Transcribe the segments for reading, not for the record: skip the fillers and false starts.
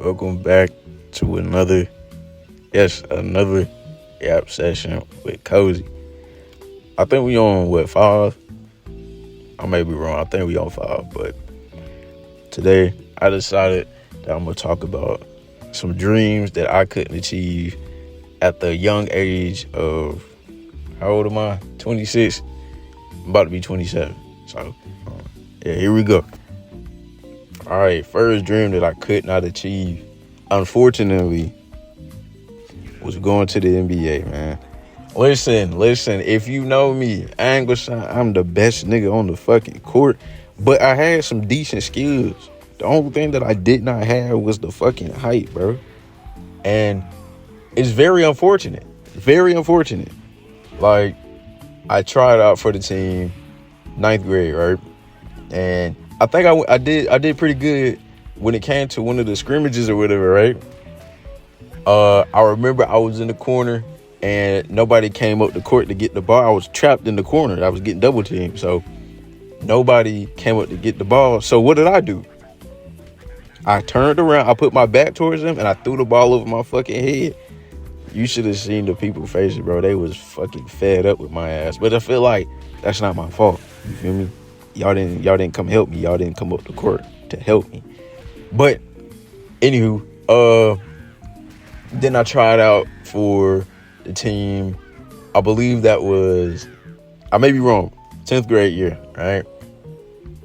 Welcome back to another app session with Cozy. I think we on what, 5? I may be wrong. I think we on 5, but today I decided that I'm gonna talk about some dreams that I couldn't achieve at the young age of, how old am I? 26. I'm about to be 27. So yeah, here we go. All right, first dream that I could not achieve, unfortunately, was going to the NBA, man. Listen, if you know me, I ain't gonna say I'm the best nigga on the fucking court, but I had some decent skills. The only thing that I did not have was the fucking height, bro. And it's very unfortunate. Very unfortunate. Like, I tried out for the team, 9th grade, right? And I think I did pretty good when it came to one of the scrimmages or whatever, right? I remember I was in the corner and nobody came up the court to get the ball. I was trapped in the corner. I was getting double teamed, so nobody came up to get the ball. So what did I do? I turned around, I put my back towards them, and I threw the ball over my fucking head. You should have seen the people's faces, bro. They was fucking fed up with my ass. But I feel like that's not my fault. You feel me? Y'all didn't come help me. Y'all didn't come up the court to help me. But anywho, then I tried out for the team. I believe that was, I may be wrong, 10th grade year, right?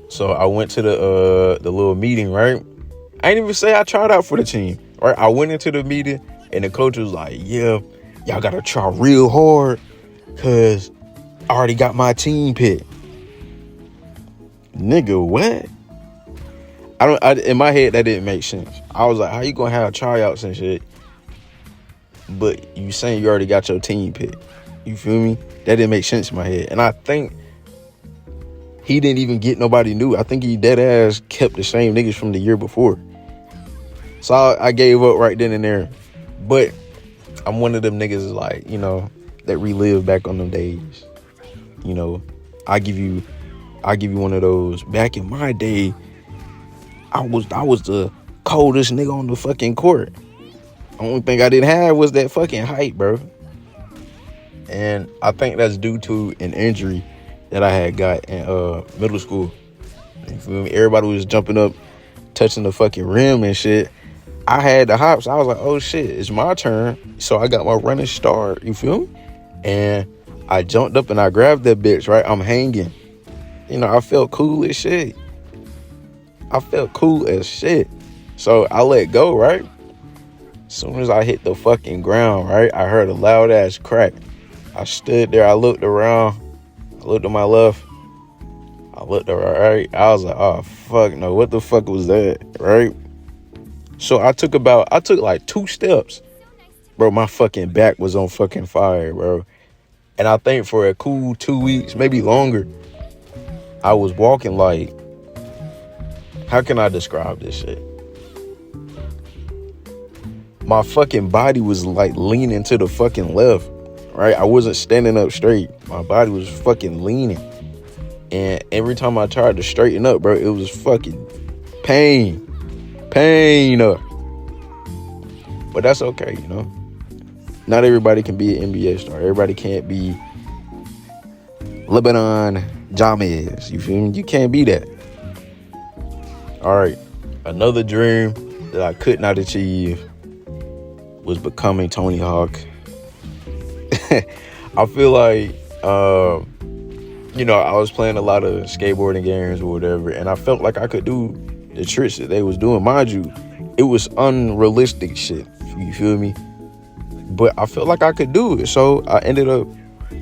So I went to the little meeting, right? I didn't even say I tried out for the team, right? I went into the meeting and the coach was like, yeah, y'all gotta try real hard because I already got my team picked. Nigga, what? In my head, that didn't make sense. I was like, how you gonna have tryouts and shit, but you saying you already got your team picked? You feel me? That didn't make sense in my head. And I think he didn't even get nobody new. I think he dead ass kept the same niggas from the year before. So I gave up right then and there. But I'm one of them niggas like, that relive back on them days. I give you one of those. Back in my day, I was the coldest nigga on the fucking court. The only thing I didn't have was that fucking height, bro. And I think that's due to an injury that I had got in middle school. You feel me? Everybody was jumping up, touching the fucking rim and shit. I had the hops. I was like, oh shit, it's my turn. So I got my running start. You feel me? And I jumped up and I grabbed that bitch, right? I'm hanging. I felt cool as shit. So I let go, right? As soon as I hit the fucking ground, right, I heard a loud ass crack. I stood there. I looked around. I looked to my left. I looked to right. I was like, oh, fuck no. What the fuck was that, right? So I took like 2 steps. Bro, my fucking back was on fucking fire, bro. And I think for a cool 2 weeks, maybe longer, I was walking like, how can I describe this shit? My fucking body was like leaning to the fucking left, right? I wasn't standing up straight. My body was fucking leaning. And every time I tried to straighten up, bro, it was fucking pain up. But that's okay, Not everybody can be an NBA star. Everybody can't be Lebanon James. You feel me? You can't be that. All right. Another dream that I could not achieve was becoming Tony Hawk. I feel like, I was playing a lot of skateboarding games or whatever, and I felt like I could do the tricks that they was doing. Mind you, it was unrealistic shit. You feel me? But I felt like I could do it. So I ended up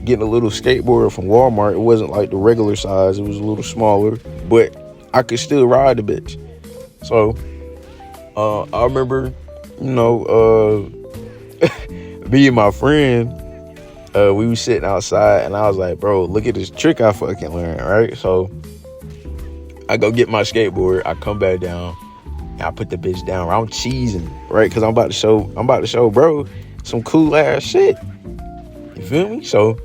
getting a little skateboard from Walmart. It wasn't like the regular size. It was a little smaller, but I could still ride the bitch. So I remember, me and my friend, we was sitting outside and I was like, bro, look at this trick I fucking learned, right? So I go get my skateboard. I come back down and I put the bitch down. I'm cheesing, right? Because I'm about to show bro some cool ass shit. You feel me? So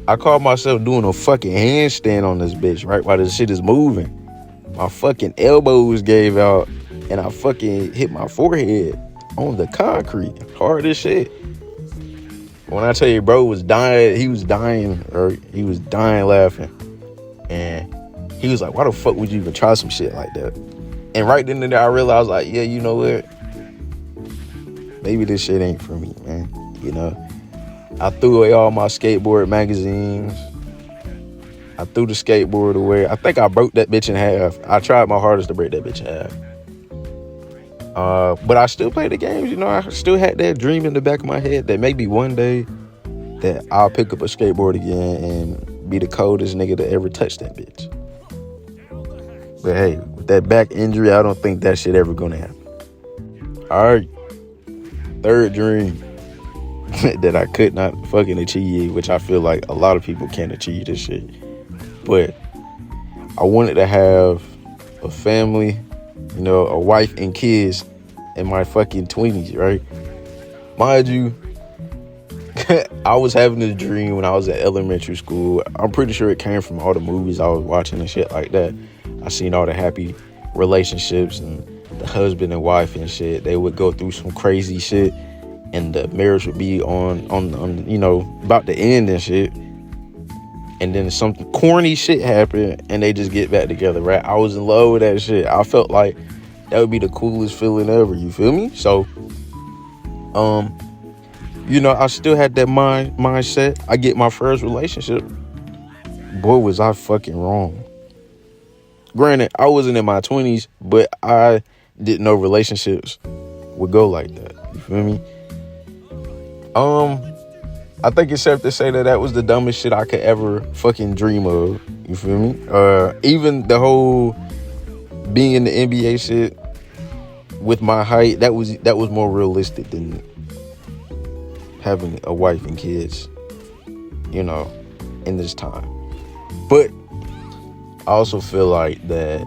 I caught myself doing a fucking handstand on this bitch, right? While this shit is moving. My fucking elbows gave out and I fucking hit my forehead on the concrete hard as shit. When I tell you, bro was dying, he was dying laughing. And he was like, why the fuck would you even try some shit like that? And right then and there, I realized, like, yeah, you know what? Maybe this shit ain't for me, man. You know? I threw away all my skateboard magazines. I threw the skateboard away. I think I broke that bitch in half. I tried my hardest to break that bitch in half. But I still played the games, you know. I still had that dream in the back of my head that maybe one day that I'll pick up a skateboard again and be the coldest nigga to ever touch that bitch. But hey, with that back injury, I don't think that shit ever gonna happen. All right, third dream that I could not fucking achieve, which I feel like a lot of people can't achieve this shit. But I wanted to have a family, you know, a wife and kids in my fucking 20s, right? Mind you, I was having a dream when I was at elementary school. I'm pretty sure it came from all the movies I was watching and shit like that. I seen all the happy relationships and the husband and wife and shit. They would go through some crazy shit and the marriage would be on you know, about to end and shit. And then some corny shit happened and they just get back together, right? I was in love with that shit. I felt like that would be the coolest feeling ever, you feel me? So, you know, I still had that mindset. I get my first relationship. Boy, was I fucking wrong. Granted, I wasn't in my 20s, but I didn't know relationships would go like that. You feel me? I think it's safe to say that was the dumbest shit I could ever fucking dream of. You feel me? Even the whole being in the NBA shit with my height, that was more realistic than having a wife and kids, you know, in this time. But I also feel like that,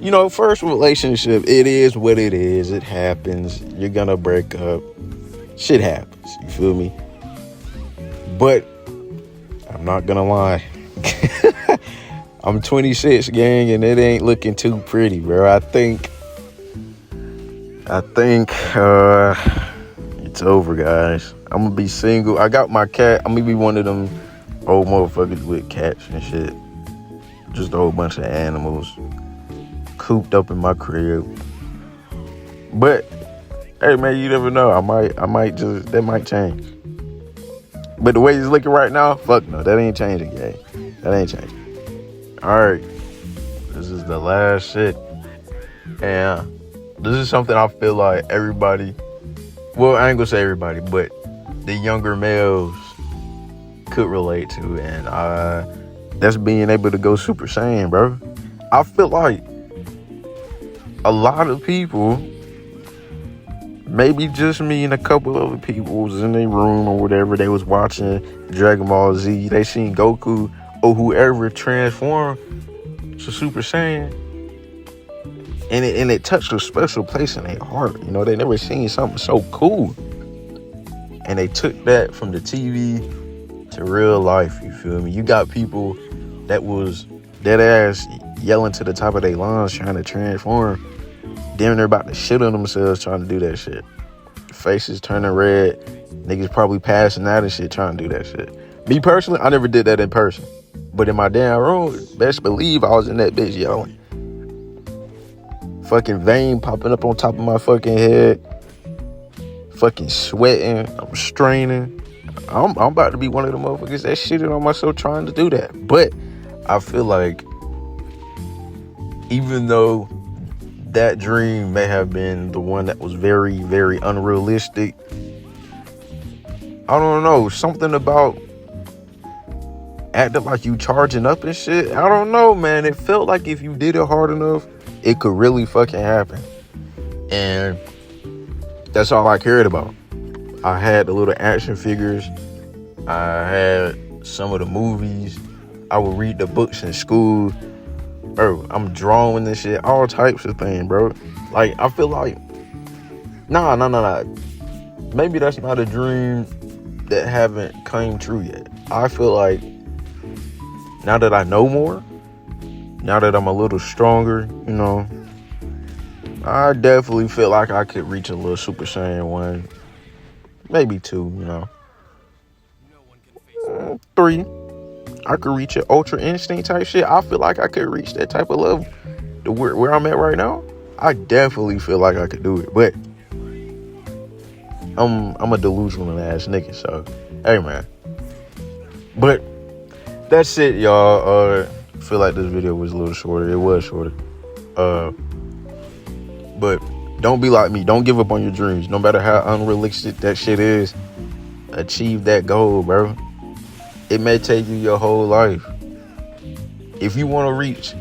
you know, first relationship, it is what it is. It happens. You're gonna break up. Shit happens. You feel me? But I'm not gonna lie. I'm 26, gang, and it ain't looking too pretty, bro. I think it's over, guys. I'm gonna be single. I got my cat. I'm gonna be one of them old motherfuckers with cats and shit. Just a whole bunch of animals cooped up in my crib. But hey, man, you never know. That might change. But the way he's looking right now, fuck no, that ain't changing, gang. That ain't changing. All right, this is the last shit, and this is something I feel like everybody. Well, I ain't gonna say everybody, but the younger males could relate to, and that's being able to go Super Saiyan, bro. I feel like a lot of people, maybe just me and a couple other people, was in their room or whatever. They was watching Dragon Ball Z. They seen Goku or whoever transformed to Super Saiyan, and it touched a special place in their heart. You know, they never seen something so cool, and they took that from the TV to real life. You feel me? You got people that was dead ass yelling to the top of their lungs trying to transform. Damn, they're about to shit on themselves trying to do that shit. Faces turning red. Niggas probably passing out and shit trying to do that shit. Me personally, I never did that in person. But in my damn room, best believe I was in that bitch yelling. Fucking vein popping up on top of my fucking head. Fucking sweating. I'm straining. I'm about to be one of the motherfuckers that shitted on myself trying to do that. But I feel like even though that dream may have been the one that was very, very unrealistic, I don't know, something about acting like you charging up and shit, I don't know, man. It felt like if you did it hard enough, it could really fucking happen. And that's all I cared about. I had the little action figures. I had some of the movies. I would read the books in school. Bro, I'm drawing this shit, all types of things, bro. Like, I feel like, nah. Maybe that's not a dream that haven't come true yet. I feel like now that I know more, now that I'm a little stronger, you know, I definitely feel like I could reach a little Super Saiyan 1, maybe 2, 3. I could reach an Ultra Instinct type shit. I feel like I could reach that type of level. Where I'm at right now, I definitely feel like I could do it. But I'm a delusional ass nigga, so hey man. But that's it, y'all. I feel like this video was a little shorter. It was shorter. But don't be like me. Don't give up on your dreams. No matter how unrealistic that shit is, achieve that goal, bro. It may take you your whole life. If you want to reach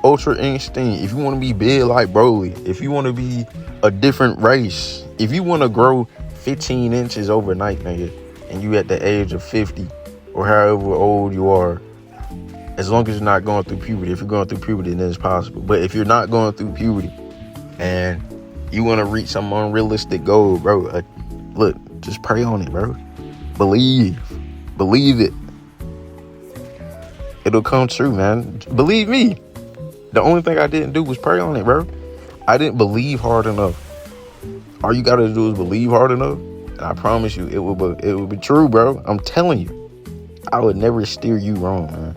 Ultra Instinct, if you want to be big like Broly, if you want to be a different race, if you want to grow 15 inches overnight, nigga, and you at the age of 50 or however old you are, as long as you're not going through puberty. If you're going through puberty, then it's possible. But if you're not going through puberty and you want to reach some unrealistic goal, bro, look, just pray on it, bro. Believe it. It'll come true, man. Believe me. The only thing I didn't do was pray on it, bro. I didn't believe hard enough. All you gotta do is believe hard enough, and I promise you, it will be true, bro. I'm telling you, I would never steer you wrong, man.